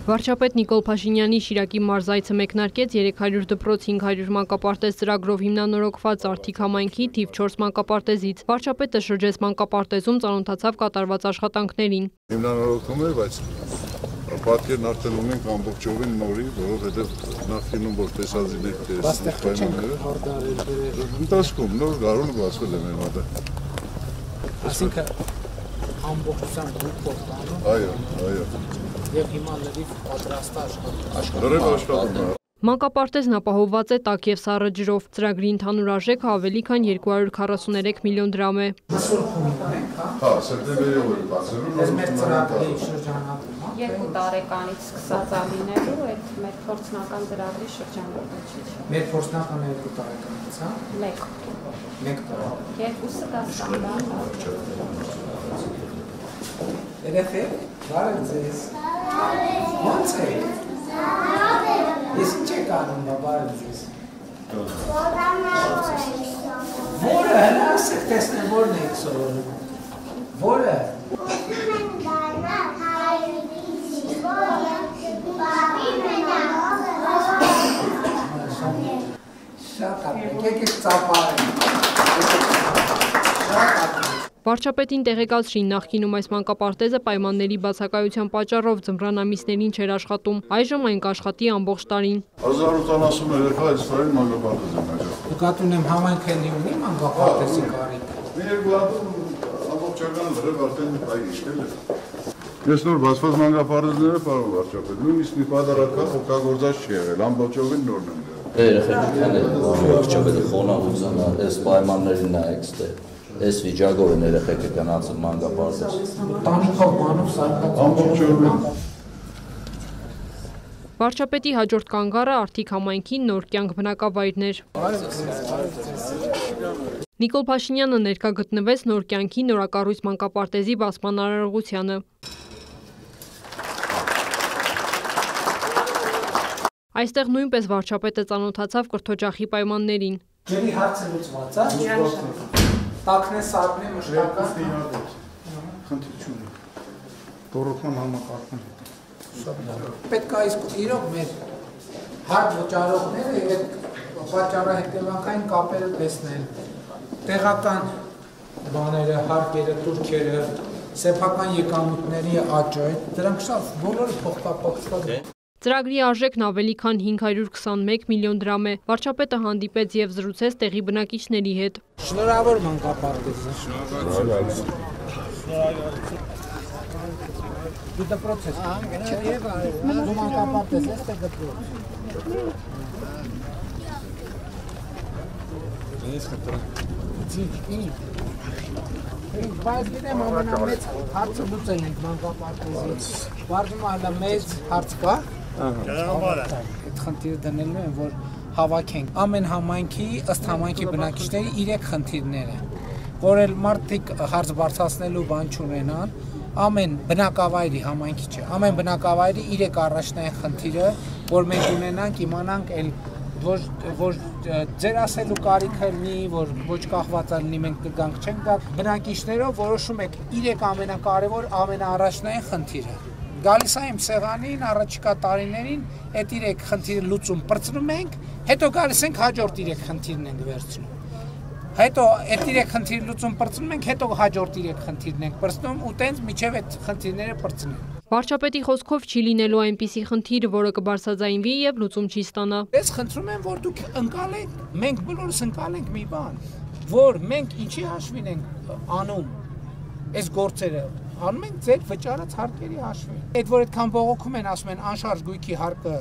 Վարչապետ Նիկոլ Փաշինյանի Շիրակի մարզայցը մեկնարկեց 300 դպրոց 500 մանկապարտեզ ծրագրով հիմնանորոգված Արթիկ համայնքի թիվ 4 մանկապարտեզից։ Վարչապետը շրջեց մանկապարտեզում ծանոթացավ կատարված աշխատանքներին։ Հիմնանորոգում էր, բայց պատկերն արդեն ունենք ամբողջովին նորի, որովհետև նախկինում որ տեսածին ընթացքում նոր գարունը բացվել է մեր մոտ։ Այսինքն ամբողջությամբ դուք Այո։ Եվ հիմա լրիվ պատրաստ աշխատում։ Մանկապարտեզն ապահովված է տաք և սառը ջրով։ Ծրագրի ընդհանուր արժեքը ավելի քան 243 միլիոն դրամ է։ Հա, սեպտեմբերի օրը բացելու նոր մեր ծրագրի շրջանակում 2 տարեկանից սկսած լինելու այդ մեր փորձնական ծրագրի շրջանակում։ Մեր փորձնական 2 տարեկանից, հա? 1 տարի։ Երկուսը դասական։ Երեխեք, բարև ձեզ։ Ո՞նց եք։ Ես ինչ եք անում, բարև ձեզ։ Որը, հələ ասեք տեսնեմ, որն եք սովորում։ Որը։ Շատ ապրեք, եկեք ծապարենք։ Վարչապետին տեղեկացրին նախկինում այս մանկապարտեզը պայմանների բացակայության պատճառով ձմռան ամիսներին չէր աշխատում, այժմ այն կաշխատի ամբողջ տարին։ 1080 երեխա այս տարին մանկապարտեզ են աշխատում։ Նկատի ունեմ համայնքն ունի մանկապարտեզի կարիք։ Մի երկու ամբողջական լրիվ արդեն այգիշտել է։ Ես նոր բացված մանկապարտեզները պարոն վարչապետ, նույնիսկ մի պատարակը օգտագործած չի եղել, ամբողջովին նորն են դրել։ Երեխեքն վարչապետը խոնարհության այս պայմաններին նայեք ստե։ Այս վիճակով են երեխեքը գնացել մանկապարտեզ։ Տանիքով մանով ամբողջովին։ Վարչապետի հաջորդ կանգառը Արթիկ համայնքի նոր կյանք բնակավայրներ։ Նիկոլ Փաշինյանը ներկա գտնվեց նոր կյանքի նորակառույց մանկապարտեզի բացման արարողությանը։ Այստեղ նույնպես վարչապետը ծանոթացավ կրթօջախի պայմաններին։ Ջրի հարցը լուծված է։ Տակն է, սարքն է, մշտական։ Խնդիր չունի։ Ռոռոկման համակարգն է։ Պետք է իսկ իրոք մեր հարկ վճարողները այդ պատճառահետևանքային կապերը տեսնել, տեղական բաները, հարկերը, տուրքերը, սեփական եկամուտների աճը, դրանք շատ բոլորը փոխկապակցված են։ Ծրագրի արժեքն ավելի քան 521 միլիոն դրամ է։ Վարչապետը հանդիպեց և զրուցեց տեղի բնակիչների հետ։ Շնորհավոր մանկապարտեզը։ Դու դպրոց ես։ Դու մանկապարտեզ ես, թե դպրոց։ Բայց գիտեմ ամենամեծ հարցը լուծել ենք մանկապարտեզից։ Վարդում այլա մեծ հարց կա։ Այդ խնդիրը դնելու են, որ հավաքենք ամեն համայնքի, ըստ համայնքի բնակիչների 3 խնդիրներ են, որ էլ մարդիկ հարց բարձրացնելու բան չունենան, ամեն բնակավայրի համայնքի չէ, ամեն բնակավայրի 3 առաջնային խնդիրը, որ մենք ունենանք, իմանանք էլ որ ձեր ասելու կարիքը լինի, որ ոչ կախված լինի, մենք կգանք չենք գա, բնակիչներով որոշում եք 3 ամենակարևոր, ամենաառաջնային խնդիրը։ Գալիս է իմ սեղանին, առաջիկա տարիներին այդ 3 խնդիրը լուծում պրծնում ենք, հետո գալիս ենք հաջորդ 3 խնդիրն ենք վերցնում։ Հետո այդ 3 խնդիրը լուծում պրծնում ենք, հետո հաջորդ 3 խնդիրն ենք պրծնում ու տենց միջև այդ խնդիրները պրծնենք։ Վարչապետի խոսքով չի լինելու այնպիսի խնդիր, որը կբարձրաձայնվի և լուծում չի ստանա։ Ես խնդրում եմ, որ դուք ընկալեք, մենք բոլորս ընկալենք մի բան, որ մենք ինչի հաշվին ենք անում այս գործերը, անում ենք ձեր վճարած հարկերի հաշվին։ Այդ որ այդքան բողոքում են, ասում են անշարժ գույքի հարկը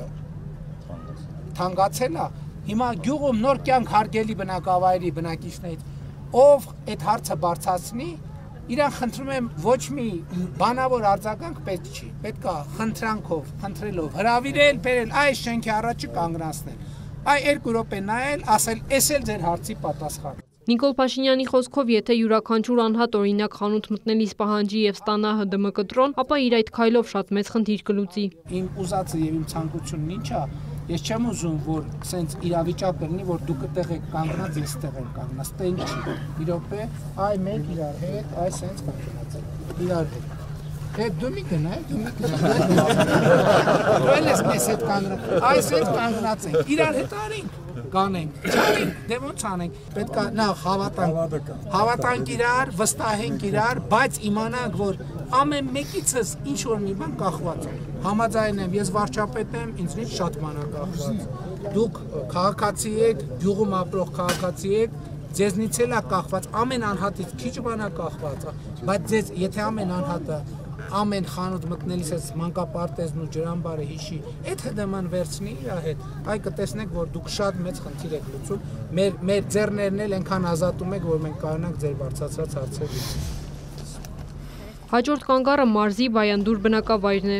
թանկացել է, հիմա գյուղում նոր կյանք հարգելի բնակավայրի բնակիչներից, ով այդ հարցը բարձրացնի, իրան խնդրում եմ ոչ մի բանավոր արձագանք պետք չի, պետք է խնդրանքով, խնդրելով, հրավիրել, բերել, այս շենքի առաջը կանգնացնել, այ 2 րոպե նայել, ասել, էս էլ ձեր հարցի պատասխան։ Նիկոլ Փաշինյանի խոսքով, եթե յուրաքանչյուր անհատ օրինակ խանութ մտնելիս պահանջի և ստանա ՀԴՄ կտրոն, ապա իր այդ քայլով շատ մեծ խնդիր կլուծի։ Իմ ուզածը և իմ ցանկությունն ինչ է, ես չեմ ուզում, որ սենց իրավիճակ լինի, որ դուք այդտեղ եք կանգնած, ես այդտեղ եմ կանգնած, տեն չի։ Մի րոպե, այ մենք իրար հետ, այ սենց կանգնած ենք, իրար հետ։ Դու մի գնա, դու ես մեզ հետ կանգնած, այս հետ կանգնած ենք, իրար հետ արինք, կանենք, չանենք, դե ոնց անենք, պետք է նախ հավատանք իրար, վստահենք իրար, բայց իմանանք, որ ամեն մեկիցս ինչ-որ մի բան կախված է, համաձայն եմ, ես վարչապետ եմ, ինձնից շատ բան է կախված, դուք քաղաքացի եք, գյուղում ապրող քաղաքացի եք, ձեզնից էլ է կախված, ամեն անհատից քիչ բան է կախված, բայց ձեզ, եթե ամեն անհատը ամեն խանութ մտնելիս ես մանկապարտեզն ու ջրամբարը հիշի, այդ հետեման վերցնի իր հետ, այ կտեսնեք, որ դուք շատ մեծ խնդիր եք լուծում, մեր ձեռներն էլ ենքան ազատում եք, որ մենք կարողանանք ձեր բարձրացած հարցեր լուծել։ Հաջորդ կանգառը մարզի Բայանդուր բնակավայրն է։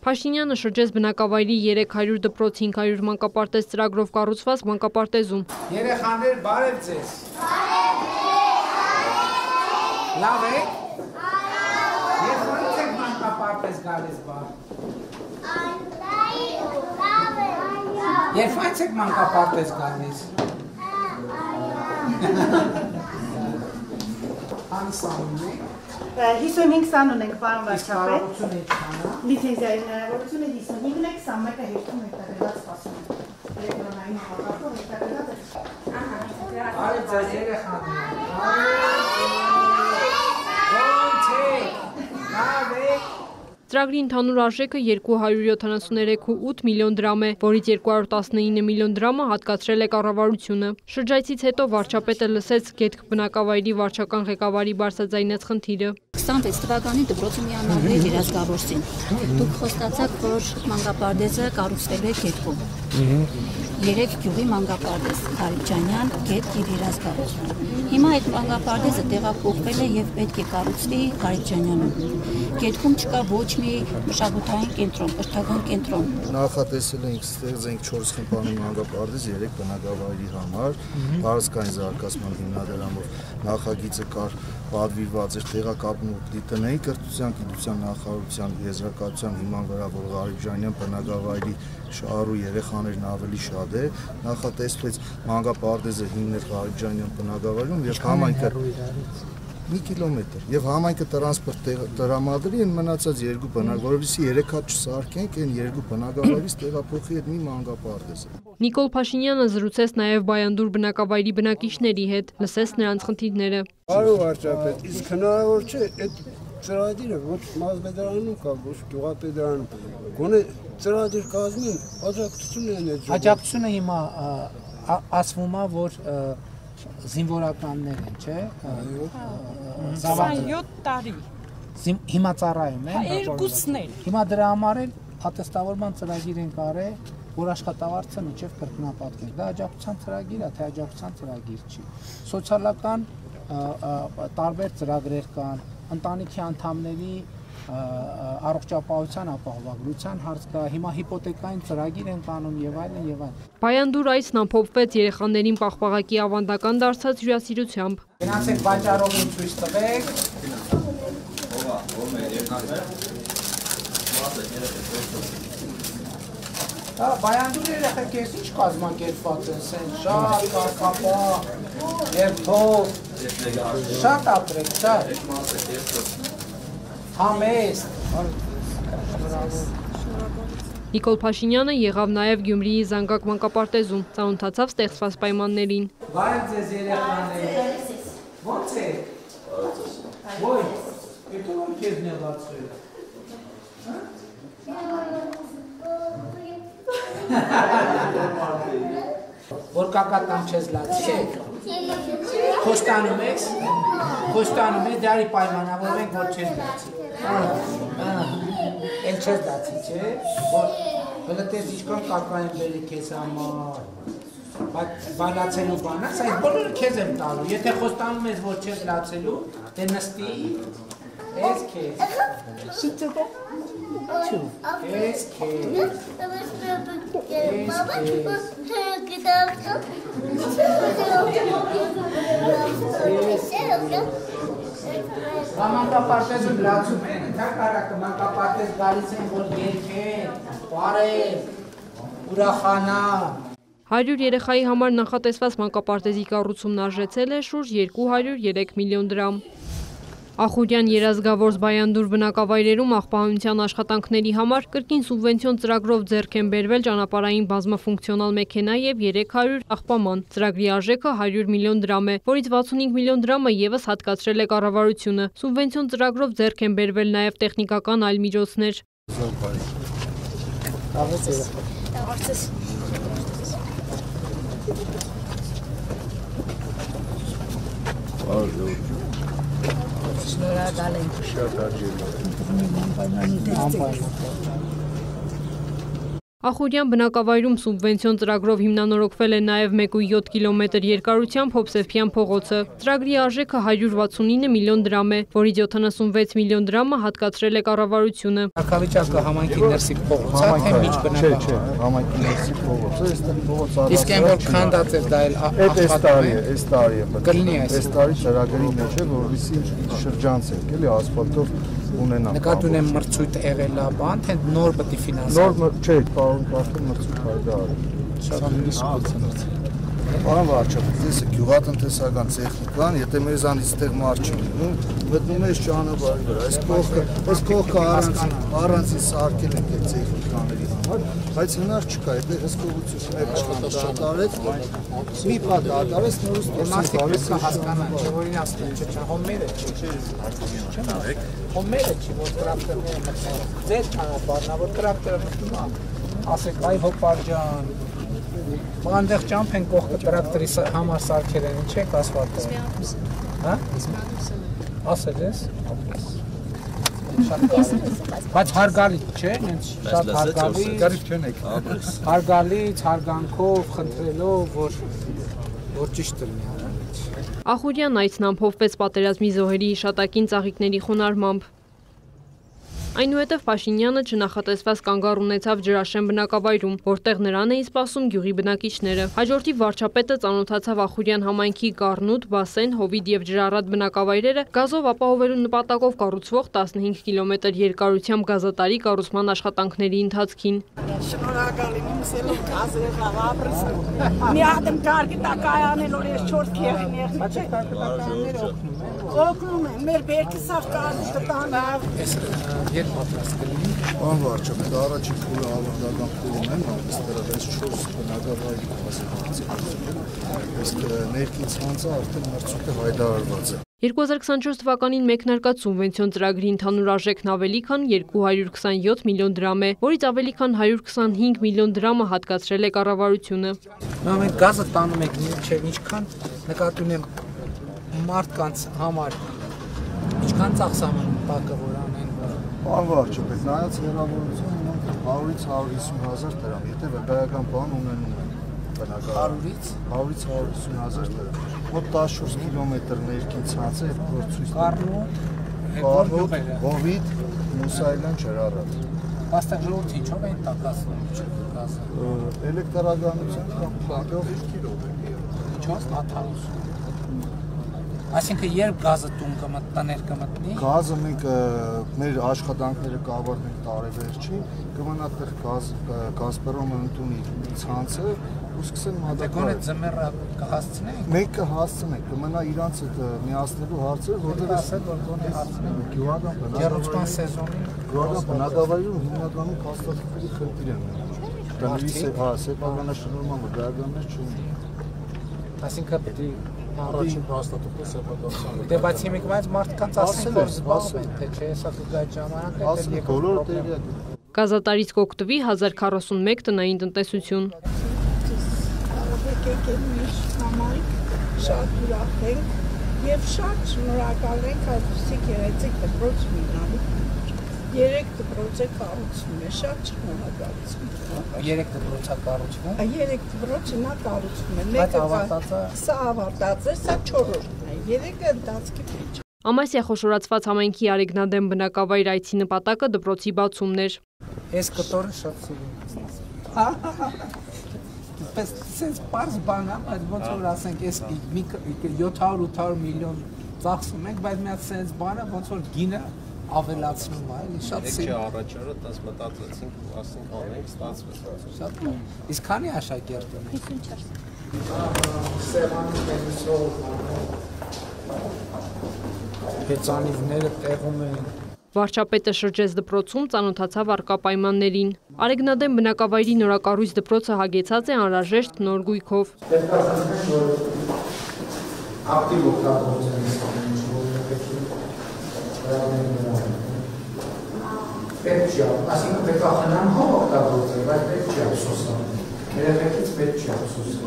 Փաշինյանը շրջեց բնակավայրի 300 դպրոց 500 մանկապարտեզ ծրագրով կառուցված մանկապարտեզում։ Երեխաներ, բարև ձեզ։ Լավ եք։ Երբ եք մանկապարտեզ գալիս բար։ Երբ եք մանկապարտեզ գալիս։ Անսանում եք։ 55 սան ունենք, պարոն վարչապետ, լիցենզիայի հնարավորությունը 55-ն է, 21-ը հերթում հետագրված սպասում է, էլեկտրոնային համակարգով հետագրված է։ Արի ձեզ երեխաներ, ոնց եք, լավ եք։ Ծրագրի ընդհանուր արժեքը 273,8 միլիոն դրամ է, որից 219 միլիոն դրամը հատկացրել է կառավարությունը։ Շրջայցից հետո վարչապետը լսեց Գետք բնակավայրի վարչական ղեկավարի բարձրաձայնած խնդիրը։ 26 թվականի դպրոցում միանալու է երազգավորսին։ Դուք խոստացաք, որ մանկապարտեզը կառուցվելու է Գետքում։ 3 գյուղի մանկապարտեզ՝ Խարիջանյան, Գետք եւ Երազգավոր։ Հիմա այդ մանկապարտեզը տեղափոխվել է եւ պետք է կառուցվի Խարիջանյանում։ Գետքում չկա ոչ մի մշակութային կենտրոն, կրթական կենտրոն։ Նախատեսել ենք ստեղծենք 4 խմբանի մանկապարտեզ 3 բնակավայրի համար, բարձրային զարգացման հիմնադրամով նախագիծը կար պատվիրված էր տեղակապում տնային կրթության, գիտության նախարարության եզրակացության հիման վրա, որ Խարիջանյան բնակավայրի շահառու երեխաներն ավելի շատ է, նախատեսվեց մանկապարտեզը հիմնել Խարիջանյան բնակավայրում եւ համայնքը մի կիլոմետր եւ համայնքը տրանսպորտ տրամադրի են մնացած 2 բնակավայրից 3 հատ չսարքենք այն 2 բնակավայրից տեղափոխի այդ մի մանկապարտեզ։ Նիկոլ Փաշինյանը զրուցեց նաեւ Բայանդուր բնակավայրի բնակիչների հետ, լսեց նրանց խնդիրները։ Պարոն վարչապետ, իսկ հնարավոր չէ այդ ծրագիրը ոչ մարզպետարանում կա, ոչ գյուղապետարանում, գոնե ծրագիր կազմին աջակցություն են այդ։ Աջակցությունը հիմա ասվում է, որ զինվորականներ են, չէ՞։ 27 տարի։ Հիմա ծառայում են։ Երկուսն են։ Հիմա դրա համար էլ ատեստավորման ծրագիր են կարել, որ աշխատավարձը մինչև կրկնապատկեր։ Դա աջակցության ծրագիր է, թե աջակցության ծրագիր չի։ Սոցիալական տարբեր ծրագրեր կան, ընտանիքի անդամների առողջապահության ապահովագրության հարց կա, հիմա հիպոթեկային ծրագիր են կանում եւ այլն եւ այլն։ Բայանդուր այցն ամփոփվեց երեխաներին պաղպաղակի ավանդական դարձած հյուրասիրությամբ։ Գնացեք վաճառողին ցույց տվեք։ Բայանդուրի երեխեք ես ինչ կազմակերպված են, սենց շատ կարգապահ, երթով, շատ ապրեք, շատ։ Համեստ։ Նիկոլ Փաշինյանը եղավ նաև Գյումրիի Զանգակ մանկապարտեզում, ծանոթացավ ստեղծված պայմաններին։ Բարև ձեզ երեխաներ։ Ո՞նց եք։ Ոյ, եկու որ քեզ նեղացրել։ Որ կակատան չես լացի։ Խոստանում ես, դարի պայմանավորենք, որ չես դացի։ Էլ չես դացի, չէ, որ հլտես իչքան կակա եմ բերի կեզ համար, լացելու բանաս, այդ բոլորը կեզ եմ տալու, եթե խոստանում ես, որ չես լացելու, դե նստի, ես կեզ, ես Մանկապարտեզում լացում են, ընդհակառակը մանկապարտեզ գալիս են, որ երգեն, պարեն, ուրախանան։ 100 երեխայի համար նախատեսված մանկապարտեզի կառուցումն արժեցել է շուրջ 203 միլիոն դրամ։ Ախուրյան երազգավոր Զբայանդուր բնակավայրերում աղբահանության աշխատանքների համար կրկին սուբվենցիոն ծրագրով ձեռք են բերվել ճանապարհային բազմաֆունկցիոնալ մեքենա եւ 300 աղբաման։ Ծրագրի արժեքը 100 միլիոն դրամ է, որից 65 միլիոն դրամը եւս հատկացրել է կառավարությունը։ Սուբվենցիոն ծրագրով ձեռք են բերվել նաեւ տեխնիկական այլ միջոցներ։ Շնորհակալ ենք։ Ախուրյան բնակավայրում սուբվենցիոն ծրագրով հիմնանորոգվել է նաև 1.7 կիլոմետր երկարությամբ Հովսեփյան փողոցը։ Ծրագրի արժեքը 169 միլիոն դրամ է, որից 76 միլիոն դրամը հատկացրել է կառավարությունը։ Կարգավիճակը համայնքի ներսի փողոց է, թե միջ բնակավայր։ Չէ, համայնքի ներսի փողոց է, այստեղ փողոցը։ Իսկ այն որ քանդած է դա էլ այս տարի է։ Կլինի այս։ Այս տարի ծրագրի մեջ է, որովհետեւ շրջանցենք, էլի ասֆալտով ունենանք։ Նկատի ունեմ մրցույթ եղել է, բան, թե նոր պետք է ֆինանսավորել։ Նոր չէ, պարոն Պարտեն մրցույթ հայտարարել։ Շատ Պարոն վարչապետ, տեսեք, գյուղատնտեսական տեխնիկան, եթե մեզանից այդտեղ մարդ չի լինում, մտնում է ճանապարհի վրա։ Այս կողքը առանցին սարքել ենք այդ տեխնիկաների համար, բայց հնար չկա, այդտեղ հսկողություններ աշխատարեց, մի պատ արտարեց, նորից մարդիկ հասկանան, չէ՞ որ իրաց չէ, հոմերը չի։ Հոմերը չի, որ տրակտորները մտնում։ Ձեր ճանապարհն է, որ տրակտորը մտնում է։ Ասեք, այ հոպար ջան, Անդեղ ճամփ են կողքը տրակտորի համար սարքել են, ինչ եք ասֆալտը։ Հա? Ասել ես։ Բայց հարգալի, չէ՞, ինձ շատ հարգալի։ Գարիվ չեն եք։ Հարգալից, հարգանքով, խնդրելով, որ ճիշտ լինի։ Ախուրյան այցն ամփոփվեց պատերազմի զոհերի հիշատակին ծաղիկների խոնարհմամբ։ Այնուհետև Փաշինյանը չնախատեսված կանգառ ունեցավ Ջրաշեն բնակավայրում, որտեղ նրան էին սպասում գյուղի բնակիչները։ Հաջորդի վարչապետը ծանոթացավ Ախուրյան համայնքի Գառնուտ, Բասեն, Հովիտ եւ Ջրառատ բնակավայրերը գազով ապահովելու նպատակով կառուցվող 15 կիլոմետր երկարությամբ գազատարի կառուցման աշխատանքների ընթացքին։ Շնորհակալ եմ, ուսելով գազը եղավ ապրես։ Մի հատ եմ կարգի տակայանել, որ ես 4 քեղին եղնի, օգնում են, մեր բերքի սաղ կարուտը տանավ։ Երբ պատրաստ կլինի։ Պարոն վարչապետ, առաջին փուլը ավարտական փուլում են, այստեղ այս 4 բնակավայրի հասարակություն։ Իսկ ներքին ցանցը արդեն մրցույթը հայտարարված է։ 2024 թվականին մեկնարկած սուբվենցիոն ծրագրի ընդհանուր արժեքն ավելի քան 227 միլիոն դրամ է, որից ավելի քան 125 միլիոն դրամը հատկացրել է կառավարությունը։ Մենք գազը տանում ենք, չէ, ինչքան նկատի ունեմ մարդկանց համար, ինչքան ծախսամն տակը որ անեն։ Պարոն վարչապետ, նայած հեռավորությունը ունենք 100-ից 150 հազար դրամ, եթե վկայական բան ունենում են բնակարանը։ 100-ից 150 հազար դրամ։ Մոտ 14 կիլոմետր ներքին ցանց է, որ ցույց Գառնուտ, Հովիտ, Մուսայելյան, Ջրառատ։ Աստեղ ժողովուրդ ինչով են տակասում, գազը։ Էլեկտրականություն կամ փակով ինչով աթարություն։ Այսինքն երբ գազը տուն տներ կմտնի։ Գազը մենք մեր աշխատանքները կավարտենք տարեվերջին, կմնա այդտեղ Գազպրոմը ընդունի ցանցը ու սկսեն մատակարարել։ Դե ձմեռը կհասցնենք։ Մենք կհասցնենք, կմնա իրանց այդ միացնելու հարցը, որտեղ ասել որ գոնե հասցնենք։ Գյուղական Գերուցման սեզոնին գյուղական բնակավայրում հիմնականում փաստաթղթերի խնդիր են։ Բնի սեփականաշնորհման վկայականներ չունեն։ Այսինքն պետք է առաջին փաստաթղթը սեփականության։ Դե բայց հիմիկ բայց մարդկանց ասեն որ զբաղվեն, թե չէ, հեսա կգա ժամանակ այդտեղ եկող բոլորը տեղյակ են։ Գազատարից կօգտվի 1041 տնային տնտեսություն։ Շատ ուրախ ենք եւ շատ շնորհակալ ենք այսպիսի գեղեցիկ դպրոց ունենալու։ 3 դպրոց է կառուցվում է, շատ շնորհակալություն։ 3 դպրոցա կառուցվում։ 3 դպրոցը նա կառուցվում է։ Մեկը սա ավարտած է, սա 4-րդն է։ 3-ը ընթացքի մեջ։ Ամասիա խոշորացված համայնքի Արեգնադեմ բնակավայր այցի նպատակը դպրոցի բացումն էր։ Այս կտորը շատ սիրում եմ։ Պես sense բարձ բան է, բայց ոնց որ ասենք, այս 700-800 միլիոն ծախսում ենք, բայց մի հատ sense բան է, ոնց որ գինը ավելացնում է, էլի շատ սիրում։ Եկե առաջարը 10 մտածեցինք, ասենք անենք, ստացվեց։ Շատ լավ։ Իսկ քանի աշակերտ ունեք։ 54։ հեծանիվները տեղում են։ Վարչապետը շրջեց դպրոցում, ծանոթացավ առկա պայմաններին։ Արեգնադեմ բնակավայրի նորակառույց դպրոցը հագեցած է անհրաժեշտ նոր գույքով։ Պետք է խնդրենք, որ ակտիվ օգտագործեն պետք չի, այսինքն պետք է խնամ հող օգտագործել, բայց պետք չի ափսոսել։ Երեխեքից պետք չի ափսոսել։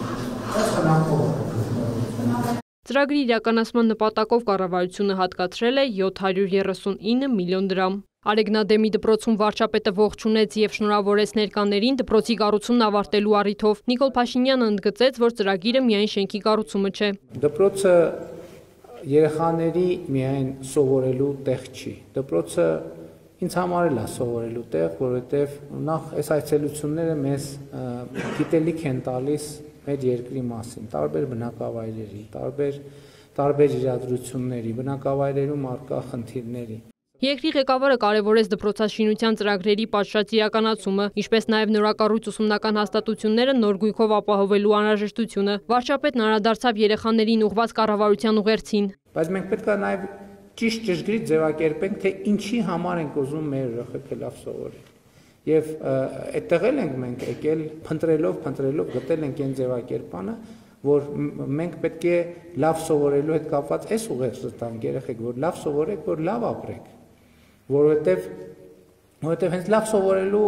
Բայց խնամ հող օգտագործել։ Ծրագրի իրականացման նպատակով կառավարությունը հատկացրել է 739 միլիոն դրամ։ Արեգնադեմի դպրոցում վարչապետը ողջունեց եւ շնորհավորեց ներկաներին դպրոցի կառուցումն ավարտելու առիթով։ Նիկոլ Փաշինյանը ընդգծեց, որ ծրագիրը միայն շենքի կառուցումը չէ։ Դպրոցը երեխաների միայն սովորելու տեղ չի։ Դպրոցը ինձ համար էլ է սովորելու տեղ, որովհետեւ նախ այս այցելությունները մեզ գիտելիք են տալիս մեր երկրի մասին, տարբեր բնակավայրերի, տարբեր իրադրությունների, բնակավայրերում առկա խնդիրների։ Երկրի ղեկավարը կարևորեց դպրոցաշինության ծրագրերի պատշաճ իրականացումը, ինչպես նաև նորակառույց ուսումնական հաստատությունները նոր գույքով ապահովելու անհրաժեշտությունը։ Վարչապետն անդրադարձավ երեխաներին ուղղված կառավարության ուղերձին։ Բայց մենք պետք է նաև ճիշտ ճշգրիտ ձևակերպենք, թե ինչի համար ենք ուզում մեր երեխեքը լավ սովորեն։ Եվ այդտեղ ենք մենք եկել փնտրելով գտել ենք այն ձևակերպանը, որ մենք պետք է լավ սովորելու հետ կապված այս ուղերձը տանք երեխեք, որ լավ սովորեք, որ լավ ապրեք, որովհետև հենց լավ սովորելու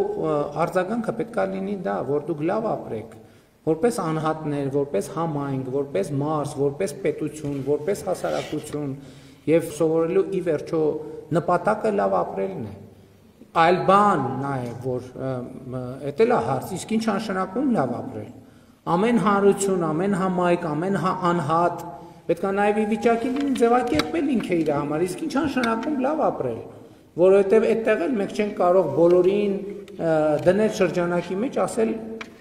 արձագանքը պետք է լինի դա, որ դուք լավ ապրեք, որպես անհատներ, որպես համայնք, որպես մարզ, որպես պետություն, որպես հասարակություն, եւ սովորելու ի վերջո նպատակը լավ ապրելն է։ Այլ բան նաև, որ էդ էլ է հարց, իսկ ինչ նշանակում լավ ապրել։ Ամեն հանրություն, ամեն համայնք, ամեն անհատ պետք է նաև ի վիճակի լինի ձևակերպել ինքը իր համար, իսկ ինչ նշանակում լավ ապրել, որովհետև այդտեղ էլ մենք չենք կարող բոլորին դնել շրջանակի մեջ, ասել,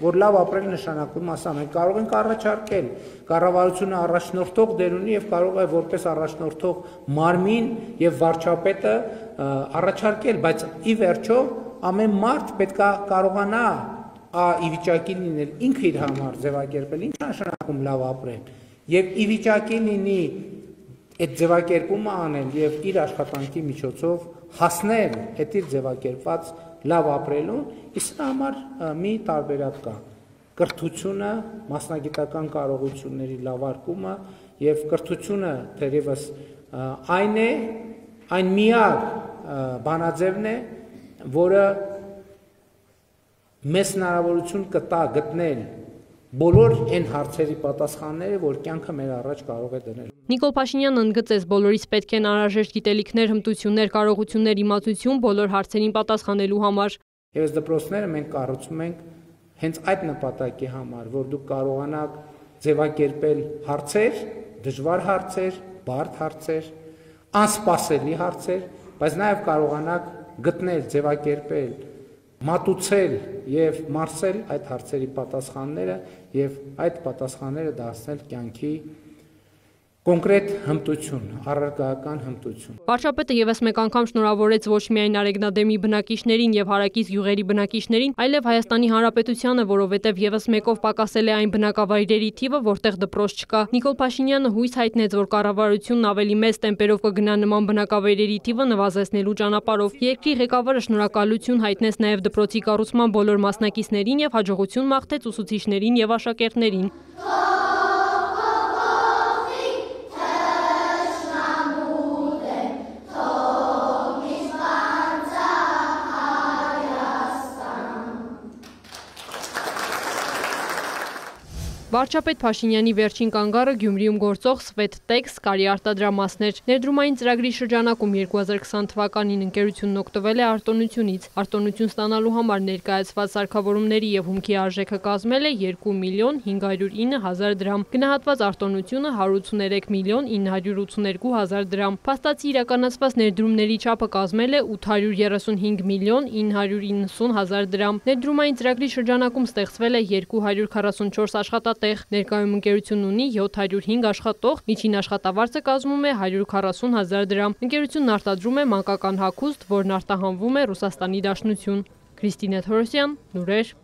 որ լավ ապրել նշանակում ասա, մենք կարող ենք առաջարկել, կառավարությունը առաջնորդող դեր ունի եւ կարող է որպես առաջնորդող մարմին եւ վարչապետը առաջարկել, բայց ի վերջո ամեն մարդ պետք է կարողանա ի վիճակի լինել ինքը իր համար ձևակերպել, ինչ նշանակում լավ ապրել եւ ի վիճակի լինի այդ ձևակերպումը անել եւ իր աշխատանքի միջոցով հասնել այդ իր ձևակերպված լավ ապրելուն, իսկ համար մի տարբերակ կա։ Կրթությունը, մասնագիտական կարողությունների լավարկումը եւ կրթությունը թերևս այն միակ բանաձևն է, որը մեզ հնարավորություն կտա գտնել բոլոր այն հարցերի պատասխանները, որ կյանքը մեր առաջ կարող է դնել։ Նիկոլ Փաշինյանը ընդգծեց, բոլորիս պետք են անհրաժեշտ գիտելիքներ, հմտություններ, կարողություններ, իմացություն բոլոր հարցերին պատասխանելու համար։ Եվ այս դպրոցները մենք կառուցում ենք հենց այդ նպատակի համար, որ դուք կարողանաք ձևակերպել հարցեր, դժվար հարցեր, բարդ հարցեր, անսպասելի հարցեր, բայց նաև կարողանաք գտնել, ձևակերպել, մատուցել եւ մարսել այդ հարցերի պատասխանները եւ այդ պատասխանները դարձնել կյանքի կոնկրետ հմտություն, առարկայական հմտություն։ Վարչապետը եւս մեկ անգամ շնորհավորեց ոչ միայն Արեգնադեմի բնակիչներին եւ հարակից գյուղերի բնակիչներին, այլև Հայաստանի Հանրապետությանը, որովհետեւ եւս մեկով պակասել է այն բնակավայրերի թիվը, որտեղ դպրոց չկա։ Նիկոլ Փաշինյանը հույս հայտնեց, որ կառավարությունն ավելի մեծ տեմպերով կգնա նման բնակավայրերի թիվը նվազեցնելու ճանապարհով։ Երկրի ղեկավարը շնորհակալություն հայտնեց նաեւ դպրոցի կառուցման բոլոր մասնակիցներին եւ հաջողություն մաղթեց ուսուցիչներին եւ աշակերտներին։ Վարչապետ Փաշինյանի վերջին կանգառը Գյումրիում գործող Սվետտեքս կարի արտադրամասներ։ Ներդրումային ծրագրի շրջանակում 2020 թվականին ընկերությունն օգտվել է արտոնությունից։ Արտոնություն ստանալու համար ներկայացված սարքավորումների եւ հումքի արժեքը կազմել է 2 միլիոն 509 հազար դրամ։ Գնահատված արտոնությունը 183 միլիոն 982 հազար դրամ։ Փաստացի իրականացված ներդրումների չափը կազմել է 835 միլիոն 990 հազար դրամ։ Ներդրումային ծրագրի շրջանակում ստեղծվել է 244 աշխատատեղ։ Ներկայում ընկերությունն ունի 705 աշխատող, միջին աշխատավարձը կազմում է 140 հազար դրամ։ Ընկերությունն արտադրում է մանկական հագուստ, որն արտահանվում է Ռուսաստանի Դաշնություն։ Քրիստինե Թորոսյան, լուրեր։